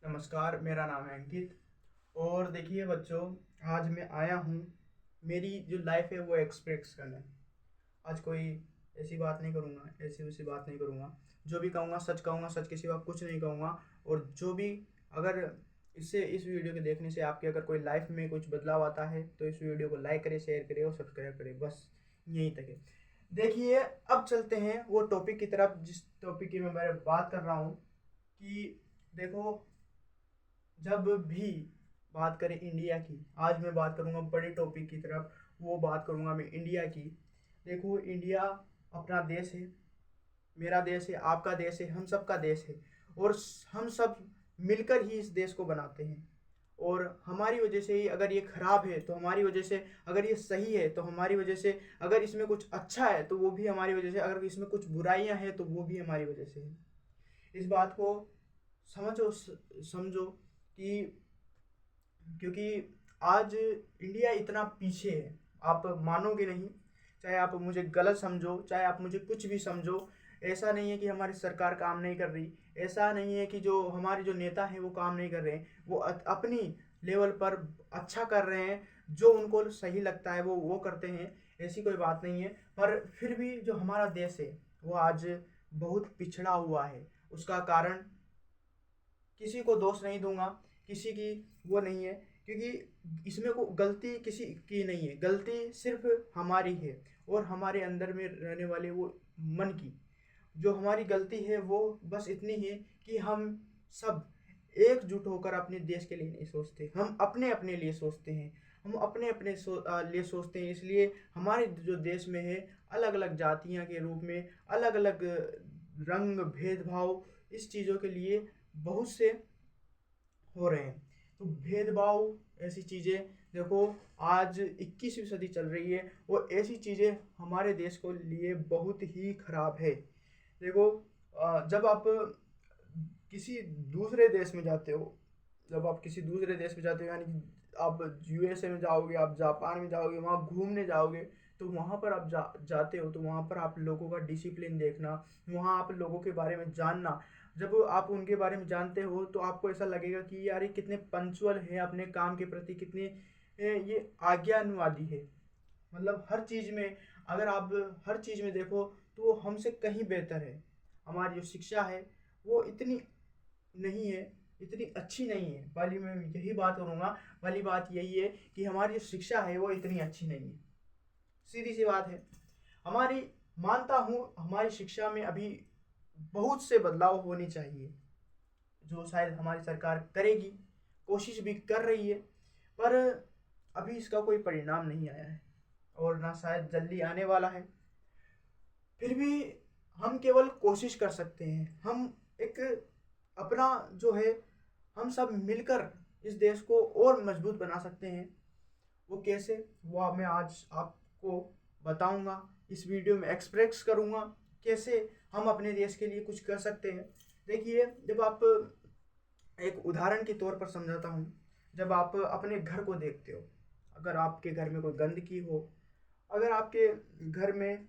नमस्कार, मेरा नाम है अंकित। और देखिए बच्चों, आज मैं आया हूँ मेरी जो लाइफ है वो एक्सप्रेस करने। आज कोई ऐसी बात नहीं करूँगा, ऐसी वैसी बात नहीं करूँगा। जो भी कहूँगा, सच के सिवा कुछ नहीं कहूँगा। और जो भी, अगर इस वीडियो के देखने से आपके अगर कोई लाइफ में कुछ बदलाव आता है तो इस वीडियो को लाइक करें, शेयर करें और सब्सक्राइब करें। बस यहीं तक है। देखिए, अब चलते हैं वो टॉपिक की तरफ जिस टॉपिक की मैं बात कर रहा हूँ। कि देखो, जब भी बात करें इंडिया की, आज मैं बात करूंगा बड़े टॉपिक की तरफ। वो बात करूंगा मैं इंडिया की। देखो, इंडिया अपना देश है, मेरा देश है, आपका देश है, हम सब का देश है। और हम सब मिलकर ही इस देश को बनाते हैं। और हमारी वजह से ही अगर ये खराब है तो हमारी वजह से, अगर ये सही है तो हमारी वजह से, अगर इसमें कुछ अच्छा है तो वो भी हमारी वजह से, अगर इसमें कुछ बुराइयां हैं तो वो भी हमारी वजह से है। इस बात को समझो, समझो कि क्योंकि आज इंडिया इतना पीछे है, आप मानोगे नहीं। चाहे आप मुझे गलत समझो, चाहे आप मुझे कुछ भी समझो, ऐसा नहीं है कि हमारी सरकार काम नहीं कर रही। ऐसा नहीं है कि जो हमारे जो नेता हैं वो काम नहीं कर रहे हैं। वो अपनी लेवल पर अच्छा कर रहे हैं। जो उनको सही लगता है वो करते हैं। ऐसी कोई बात नहीं है। पर फिर भी जो हमारा देश है वो आज बहुत पिछड़ा हुआ है। उसका कारण किसी को दोष नहीं दूंगा, किसी की वो नहीं है। क्योंकि इसमें को गलती किसी की नहीं है, गलती सिर्फ हमारी है। और हमारे अंदर में रहने वाले वो मन की जो हमारी गलती है वो बस इतनी है कि हम सब एकजुट होकर अपने देश के लिए नहीं सोचते, हम अपने अपने लिए सोचते हैं। हम अपने अपने लिए सोचते हैं। इसलिए हमारे जो देश में है, अलग अलग जातियां के रूप में, अलग अलग रंग भेदभाव, इस चीज़ों के लिए बहुत से हो रहे हैं। तो भेदभाव, ऐसी चीज़ें, देखो, आज 21वीं सदी चल रही है और ऐसी चीज़ें हमारे देश को लिए बहुत ही खराब है। देखो, जब आप किसी दूसरे देश में जाते हो, जब आप किसी दूसरे देश में जाते हो, यानी कि आप यूएसए में जाओगे, आप जापान में जाओगे, वहाँ घूमने जाओगे, तो वहाँ पर आप जाते हो तो वहाँ पर आप लोगों का डिसिप्लिन देखना, वहाँ आप लोगों के बारे में जानना। जब आप उनके बारे में जानते हो तो आपको ऐसा लगेगा कि यार ये कितने पंचुअल हैं अपने काम के प्रति, कितने ये आज्ञानुवादी है। मतलब हर चीज़ में, अगर आप हर चीज़ में देखो तो वो हमसे कहीं बेहतर है। हमारी जो शिक्षा है वो इतनी नहीं है, इतनी अच्छी नहीं है। पहली मैं यही बात करूँगा, पहली बात यही है कि हमारी जो शिक्षा है वो इतनी अच्छी नहीं है। सीधी सी बात है। हमारी, मानता हूँ हमारी शिक्षा में अभी बहुत से बदलाव होने चाहिए, जो शायद हमारी सरकार करेगी, कोशिश भी कर रही है। पर अभी इसका कोई परिणाम नहीं आया है और ना शायद जल्दी आने वाला है। फिर भी हम केवल कोशिश कर सकते हैं। हम एक अपना जो है, हम सब मिलकर इस देश को और मजबूत बना सकते हैं। वो कैसे, वो मैं आज आपको बताऊंगा, इस वीडियो में एक्सप्रेस करूंगा कैसे हम अपने देश के लिए कुछ कर सकते हैं। देखिए, जब आप, एक उदाहरण के तौर पर समझाता हूँ। जब आप अपने घर को देखते हो, अगर आपके घर में कोई गंदगी हो, अगर आपके घर में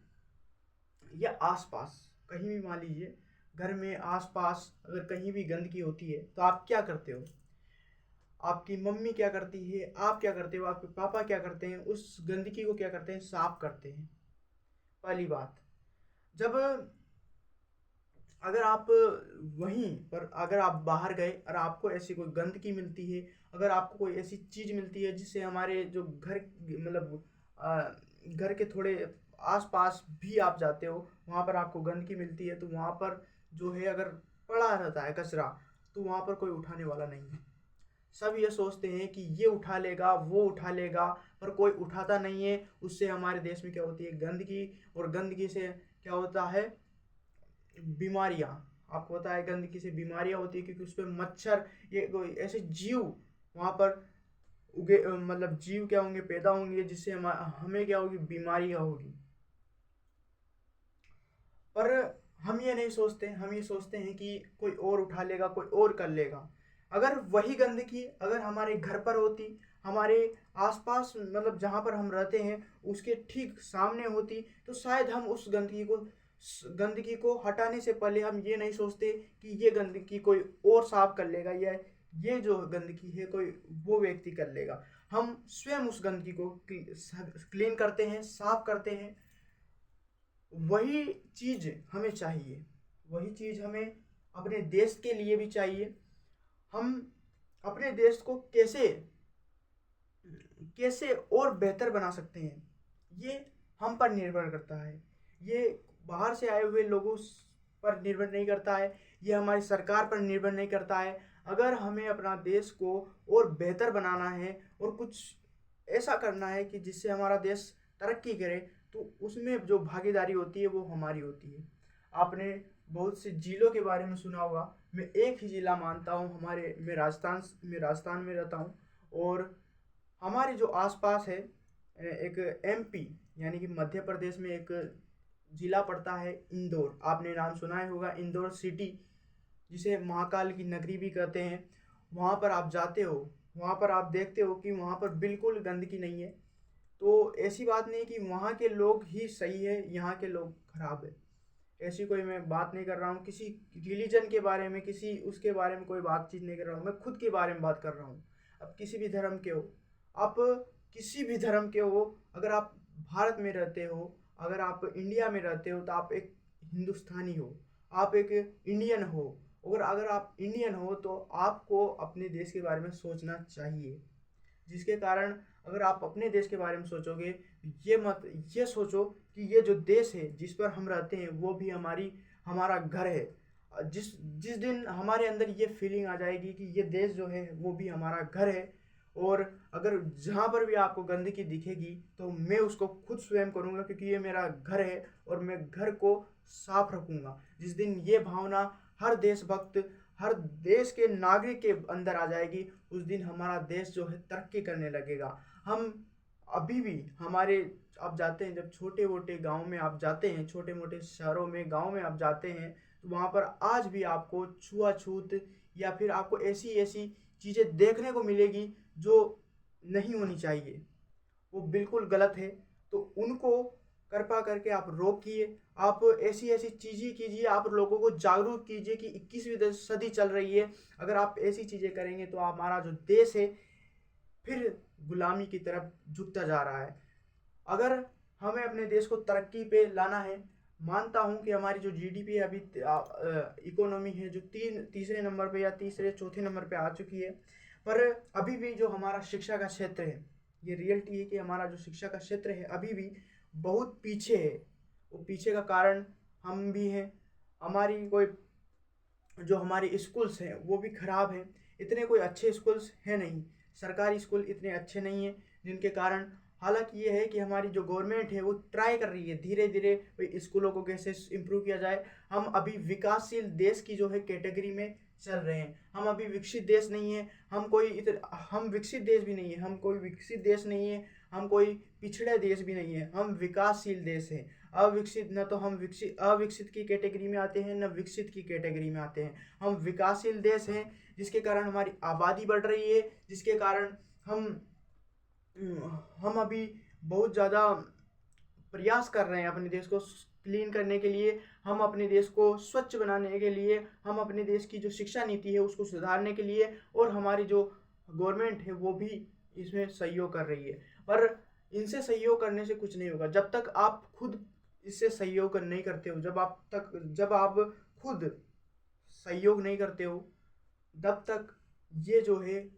या आसपास कहीं भी, मान लीजिए घर में आसपास अगर कहीं भी गंदगी होती है तो आप क्या करते हो? आपकी मम्मी क्या करती है, आप क्या करते हो, आपके पापा क्या करते हैं? उस गंदगी को क्या करते हैं? साफ करते हैं। पहली बात। जब, अगर आप वहीं पर, अगर आप बाहर गए और आपको ऐसी कोई गंदगी मिलती है, अगर आपको कोई ऐसी चीज़ मिलती है जिससे हमारे जो घर, मतलब घर के थोड़े आसपास भी आप जाते हो, वहाँ पर आपको गंदगी मिलती है, तो वहाँ पर जो है, अगर पड़ा रहता है कचरा, तो वहाँ पर कोई उठाने वाला नहीं है। सब ये सोचते हैं कि ये उठा लेगा, वो उठा लेगा, पर कोई उठाता नहीं है। उससे हमारे देश में क्या होती है? गंदगी। और गंदगी से क्या होता है? बीमारियाँ। आपको पता है गंदगी से बीमारियाँ होती है क्योंकि उस पर मच्छर, ये कोई ऐसे जीव वहाँ पर उगे, मतलब जीव क्या होंगे, पैदा होंगे, जिससे हमें क्या होगी? बीमारियाँ होगी। पर हम ये नहीं सोचते, हम ये सोचते हैं कि कोई और उठा लेगा, कोई और कर लेगा। अगर वही गंदगी अगर हमारे घर पर होती, हमारे आसपास, मतलब जहाँ पर हम रहते हैं उसके ठीक सामने होती, तो शायद हम उस गंदगी को हटाने से पहले हम ये नहीं सोचते कि ये गंदगी कोई और साफ कर लेगा, या ये जो गंदगी है कोई वो व्यक्ति कर लेगा। हम स्वयं उस गंदगी को क्लीन करते हैं, साफ करते हैं। वही चीज़ हमें चाहिए, वही चीज़ हमें अपने देश के लिए भी चाहिए। हम अपने देश को कैसे कैसे और बेहतर बना सकते हैं, ये हम पर निर्भर करता है। ये बाहर से आए हुए लोगों पर निर्भर नहीं करता है, ये हमारी सरकार पर निर्भर नहीं करता है। अगर हमें अपना देश को और बेहतर बनाना है और कुछ ऐसा करना है कि जिससे हमारा देश तरक्की करे, तो उसमें जो भागीदारी होती है वो हमारी होती है। आपने बहुत से ज़िलों के बारे में सुना होगा। मैं एक ही ज़िला मानता हूँ, मैं राजस्थान में रहता हूँ। और हमारे जो आसपास है एक एमपी यानी कि मध्य प्रदेश में एक ज़िला पड़ता है इंदौर। आपने नाम सुना ही होगा, इंदौर सिटी, जिसे महाकाल की नगरी भी कहते हैं। वहाँ पर आप जाते हो, वहाँ पर आप देखते हो कि वहाँ पर बिल्कुल गंदगी नहीं है। तो ऐसी बात नहीं कि वहाँ के लोग ही सही है, यहाँ के लोग खराब है। ऐसी कोई मैं बात नहीं कर रहा हूँ, किसी रिलीजन के बारे में, किसी उसके बारे में कोई बातचीत नहीं कर रहा हूँ। मैं खुद के बारे में बात कर रहा हूँ। अब किसी भी धर्म के हो, आप किसी भी धर्म के हो, अगर आप भारत में रहते हो, अगर आप इंडिया में रहते हो, तो आप एक हिंदुस्तानी हो, आप एक इंडियन हो। और अगर आप इंडियन हो तो आपको अपने देश के बारे में सोचना चाहिए। जिसके कारण अगर आप अपने देश के बारे में सोचोगे, ये सोचो कि ये जो देश है जिस पर हम रहते हैं वो भी हमारा घर है। जिस जिस दिन हमारे अंदर ये फीलिंग आ जाएगी कि ये देश जो है वो भी हमारा घर है, और अगर जहाँ पर भी आपको गंदगी दिखेगी तो मैं उसको खुद स्वयं करूँगा, क्योंकि ये मेरा घर है और मैं घर को साफ रखूँगा। जिस दिन ये भावना हर देशभक्त, हर देश के नागरिक के अंदर आ जाएगी, उस दिन हमारा देश जो है तरक्की करने लगेगा। हम अभी भी हमारे आप जाते हैं, जब छोटे मोटे गांव में आप जाते हैं, छोटे मोटे शहरों में, गांव में आप जाते हैं, तो वहाँ पर आज भी आपको छुआछूत या फिर आपको ऐसी ऐसी चीज़ें देखने को मिलेगी जो नहीं होनी चाहिए, वो बिल्कुल गलत है। तो उनको कृपा करके आप रोकिए। आप ऐसी ऐसी चीज़ें कीजिए, आप लोगों को जागरूक कीजिए कि 21वीं सदी चल रही है। अगर आप ऐसी चीज़ें करेंगे तो हमारा जो देश है फिर गुलामी की तरफ झुकता जा रहा है। अगर हमें अपने देश को तरक्की पे लाना है, मानता हूँ कि हमारी जो जीडीपी है अभी, इकोनॉमी है जो तीसरे नंबर पे या तीसरे चौथे नंबर पे आ चुकी है, पर अभी भी जो हमारा शिक्षा का क्षेत्र है, ये रियलिटी है कि हमारा जो शिक्षा का क्षेत्र है अभी भी बहुत पीछे है। वो पीछे का कारण हम भी हैं। हमारी कोई जो हमारे स्कूल्स हैं वो भी ख़राब हैं। इतने कोई अच्छे स्कूल्स हैं नहीं, सरकारी स्कूल इतने अच्छे नहीं हैं, जिनके कारण हालांकि ये है कि हमारी जो गवर्नमेंट है वो ट्राई कर रही है धीरे धीरे भाई स्कूलों को कैसे इम्प्रूव किया जाए। हम अभी विकासशील देश की जो है कैटेगरी में चल रहे हैं। हम अभी विकसित देश नहीं है, हम विकसित देश भी नहीं है, हम कोई विकसित देश नहीं है, हम कोई पिछड़े देश भी नहीं है, हम विकासशील देश हैं। अविकसित न तो हम अविकसित की कैटेगरी में आते हैं, न विकसित की कैटेगरी में आते हैं। हम विकासशील देश हैं, जिसके कारण हमारी आबादी बढ़ रही है, जिसके कारण हम अभी बहुत ज़्यादा प्रयास कर रहे हैं अपने देश को क्लीन करने के लिए, हम अपने देश को स्वच्छ बनाने के लिए, हम अपने देश की जो शिक्षा नीति है उसको सुधारने के लिए, और हमारी जो गवर्नमेंट है वो भी इसमें सहयोग कर रही है। पर इनसे सहयोग करने से कुछ नहीं होगा जब तक आप खुद इससे सहयोग नहीं करते हो। जब आप खुद सहयोग नहीं करते हो, तब तक ये जो है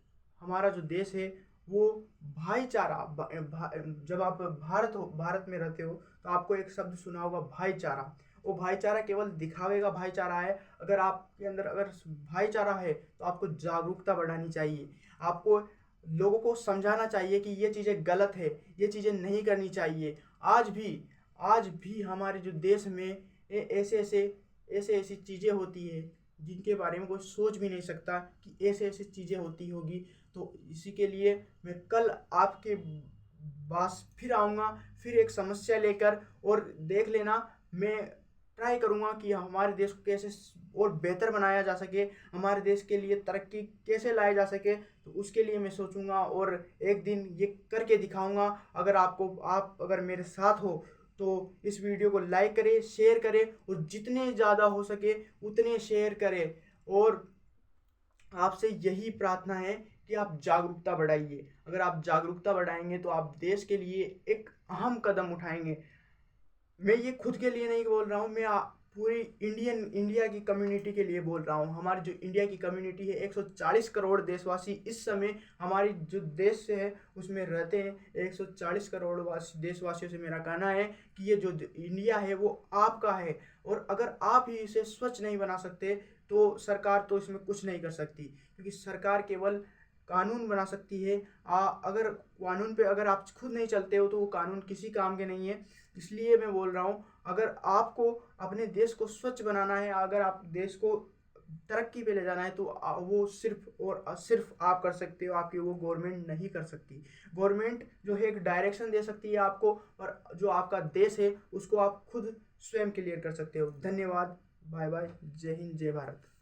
हमारा जो देश है वो भाईचारा जब आप भारत में रहते हो तो आपको एक शब्द सुना होगा, भाईचारा। वो भाईचारा केवल दिखावे का भाईचारा है। अगर आपके अंदर अगर भाईचारा है तो आपको जागरूकता बढ़ानी चाहिए, आपको लोगों को समझाना चाहिए कि ये चीज़ें गलत है, ये चीज़ें नहीं करनी चाहिए। आज भी हमारे जो देश में ऐसे ऐसी चीज़ें होती है जिनके बारे में कोई सोच भी नहीं सकता कि ऐसे ऐसी चीज़ें होती होगी। तो इसी के लिए मैं कल आपके पास फिर आऊँगा, फिर एक समस्या लेकर, और देख लेना मैं ट्राई करूँगा कि हमारे देश को कैसे और बेहतर बनाया जा सके, हमारे देश के लिए तरक्की कैसे लाया जा सके। तो उसके लिए मैं सोचूंगा और एक दिन ये करके दिखाऊंगा। आप अगर मेरे साथ हो तो इस वीडियो को लाइक करें, शेयर करें, और जितने ज़्यादा हो सके उतने शेयर करें। और आपसे यही प्रार्थना है कि आप जागरूकता बढ़ाइए। अगर आप जागरूकता बढ़ाएंगे तो आप देश के लिए एक अहम कदम उठाएंगे। मैं ये खुद के लिए नहीं बोल रहा हूँ, मैं पूरी इंडिया की कम्युनिटी के लिए बोल रहा हूँ। हमारी जो इंडिया की कम्युनिटी है, 140 करोड़ देशवासी इस समय हमारी जो देश से है उसमें रहते हैं। 140 करोड़ देशवासियों से मेरा कहना है कि ये जो इंडिया है वो आपका है, और अगर आप ही इसे स्वच्छ नहीं बना सकते तो सरकार तो इसमें कुछ नहीं कर सकती, क्योंकि सरकार केवल कानून बना सकती है। अगर कानून पे अगर आप खुद नहीं चलते हो तो वो कानून किसी काम के नहीं है। इसलिए मैं बोल रहा हूँ, अगर आपको अपने देश को स्वच्छ बनाना है, अगर आप देश को तरक्की पे ले जाना है तो वो सिर्फ और सिर्फ आप कर सकते हो, आपकी वो गवर्नमेंट नहीं कर सकती। गवर्नमेंट जो है एक डायरेक्शन दे सकती है आपको, और जो आपका देश है उसको आप खुद स्वयं क्लियर कर सकते हो। धन्यवाद। Bye bye. जय हिंद, जय भारत।